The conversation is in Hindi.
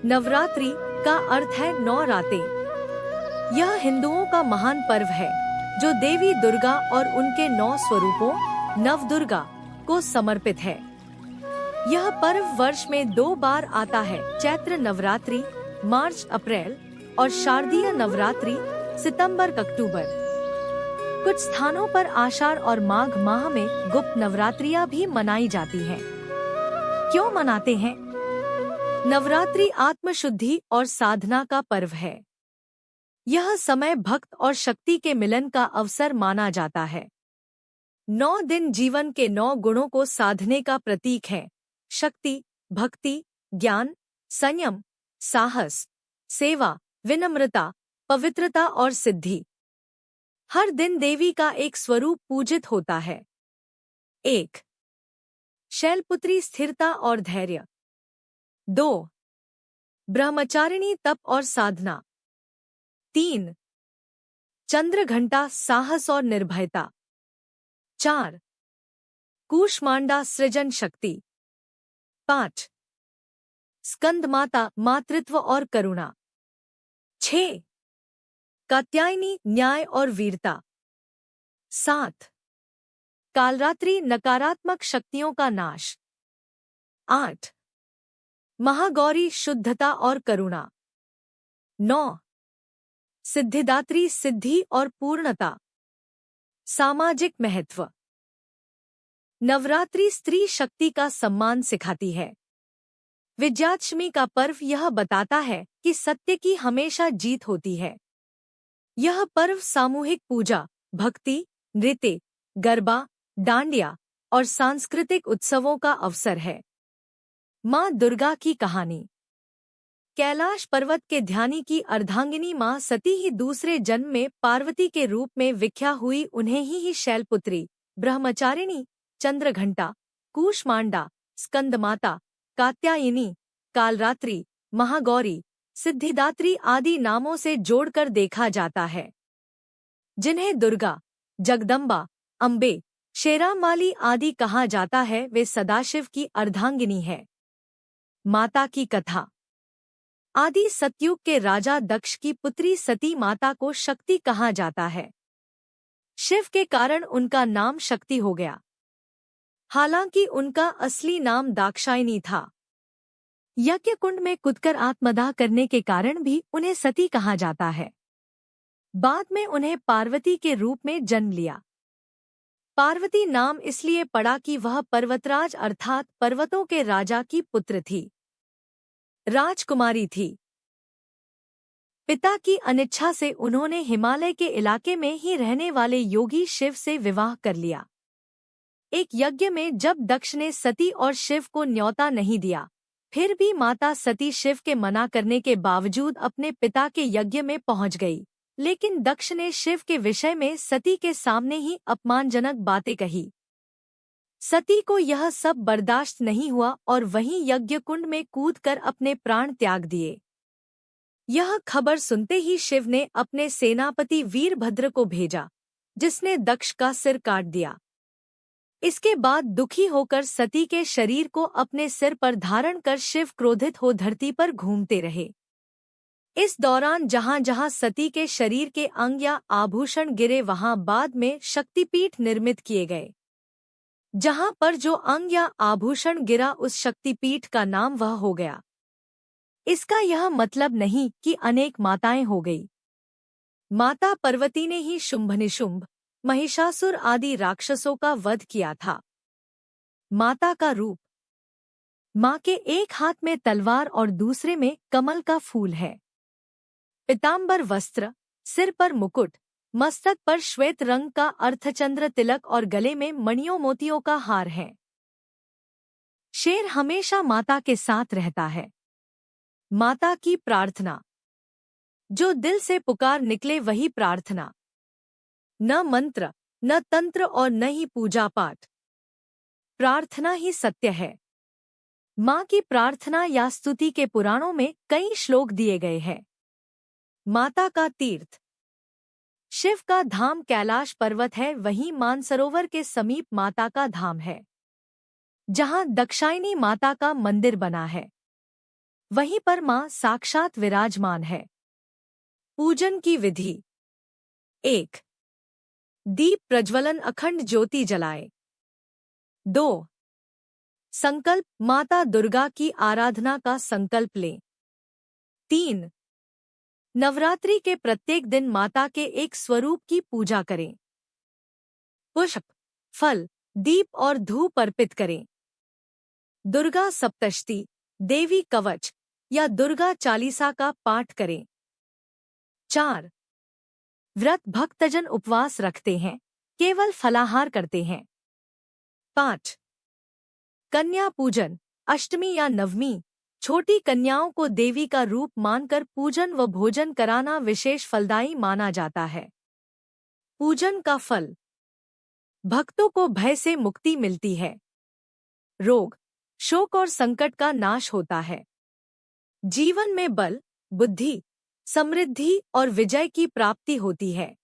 नवरात्रि का अर्थ है 9 रातें। यह हिंदुओं का महान पर्व है जो देवी दुर्गा और उनके 9 स्वरूपों नवदुर्गा को समर्पित है। यह पर्व वर्ष में 2 बार आता है, चैत्र नवरात्रि मार्च अप्रैल और शारदीय नवरात्रि सितंबर अक्टूबर। कुछ स्थानों पर आषाढ़ और माघ माह में गुप्त नवरात्रियां भी मनाई जाती हैं। क्यों मनाते हैं? नवरात्रि आत्मशुद्धि और साधना का पर्व है। यह समय भक्त और शक्ति के मिलन का अवसर माना जाता है। 9 दिन जीवन के 9 गुणों को साधने का प्रतीक है: शक्ति, भक्ति, ज्ञान, संयम, साहस, सेवा, विनम्रता, पवित्रता और सिद्धि। हर दिन देवी का एक स्वरूप पूजित होता है। 1. शैलपुत्री स्थिरता और धैर्य। 2. ब्रह्मचारिणी तप और साधना। 3. चंद्रघंटा साहस और निर्भयता। 4. कूष्मांडा सृजन शक्ति। 5. स्कंदमाता मातृत्व और करुणा। 6. कात्यायनी न्याय और वीरता। 7. कालरात्रि नकारात्मक शक्तियों का नाश। 8. महागौरी शुद्धता और करुणा। 9. सिद्धिदात्री सिद्धि और पूर्णता। सामाजिक महत्व। नवरात्रि स्त्री शक्ति का सम्मान सिखाती है। विजयादशमी का पर्व यह बताता है कि सत्य की हमेशा जीत होती है। यह पर्व सामूहिक पूजा, भक्ति, नृत्य, गरबा, डांडिया और सांस्कृतिक उत्सवों का अवसर है। माँ दुर्गा की कहानी। कैलाश पर्वत के ध्यानी की अर्धांगिनी माँ सती ही दूसरे जन्म में पार्वती के रूप में विख्या हुई। उन्हें ही शैलपुत्री, ब्रह्मचारिणी, चंद्रघंटा, कूष्मांडा, स्कंदमाता, कात्यायनी, कालरात्रि, महागौरी, सिद्धिदात्री आदि नामों से जोड़कर देखा जाता है। जिन्हें दुर्गा, जगदम्बा, अम्बे, शेरामाली आदि कहा जाता है, वे सदाशिव की अर्धांगिनी है। माता की कथा। आदि सतयुग के राजा दक्ष की पुत्री सती माता को शक्ति कहा जाता है। शिव के कारण उनका नाम शक्ति हो गया। हालांकि उनका असली नाम दाक्षायणी था। यज्ञ कुंड में कूदकर आत्मदाह करने के कारण भी उन्हें सती कहा जाता है। बाद में उन्हें पार्वती के रूप में जन्म लिया। पार्वती नाम इसलिए पड़ा कि वह पर्वतराज अर्थात पर्वतों के राजा की पुत्र थी। राजकुमारी थी। पिता की अनिच्छा से उन्होंने हिमालय के इलाके में ही रहने वाले योगी शिव से विवाह कर लिया। एक यज्ञ में जब दक्ष ने सती और शिव को न्योता नहीं दिया, फिर भी माता सती शिव के मना करने के बावजूद अपने पिता के यज्ञ में पहुंच गई। लेकिन दक्ष ने शिव के विषय में सती के सामने ही अपमानजनक बातें कही। सती को यह सब बर्दाश्त नहीं हुआ और वहीं यज्ञ कुंड में कूदकर अपने प्राण त्याग दिए। यह खबर सुनते ही शिव ने अपने सेनापति वीरभद्र को भेजा, जिसने दक्ष का सिर काट दिया। इसके बाद दुखी होकर सती के शरीर को अपने सिर पर धारण कर शिव क्रोधित हो धरती पर घूमते रहे। इस दौरान जहां जहां सती के शरीर के अंग या आभूषण गिरे, वहां बाद में शक्तिपीठ निर्मित किए गए। जहां पर जो अंग या आभूषण गिरा, उस शक्तिपीठ का नाम वह हो गया। इसका यह मतलब नहीं कि अनेक माताएं हो गई। माता पार्वती ने ही शुंभ-निशुंभ, महिषासुर आदि राक्षसों का वध किया था। माता का रूप। माँ के एक हाथ में तलवार और दूसरे में कमल का फूल है। पीतांबर वस्त्र, सिर पर मुकुट, मस्तक पर श्वेत रंग का अर्धचंद्र तिलक और गले में मणियों मोतियों का हार है। शेर हमेशा माता के साथ रहता है। माता की प्रार्थना। जो दिल से पुकार निकले वही प्रार्थना। न मंत्र, न तंत्र और न ही पूजा पाठ। प्रार्थना ही सत्य है। माँ की प्रार्थना या स्तुति के पुराणों में कई श्लोक दिए गए हैं। माता का तीर्थ। शिव का धाम कैलाश पर्वत है, वहीं मानसरोवर के समीप माता का धाम है, जहां दक्षायनी माता का मंदिर बना है। वहीं पर मां साक्षात विराजमान है। पूजन की विधि। 1. दीप प्रज्वलन, अखंड ज्योति जलाए। 2. संकल्प, माता दुर्गा की आराधना का संकल्प लें। 3. नवरात्रि के प्रत्येक दिन माता के एक स्वरूप की पूजा करें। पुष्प, फल, दीप और धूप अर्पित करें। दुर्गा सप्तशती, देवी कवच या दुर्गा चालीसा का पाठ करें। 4. व्रत, भक्तजन उपवास रखते हैं, केवल फलाहार करते हैं। 5. कन्या पूजन, अष्टमी या नवमी, छोटी कन्याओं को देवी का रूप मानकर पूजन व भोजन कराना विशेष फलदायी माना जाता है। पूजन का फल। भक्तों को भय से मुक्ति मिलती है। रोग, शोक और संकट का नाश होता है। जीवन में बल, बुद्धि, समृद्धि और विजय की प्राप्ति होती है।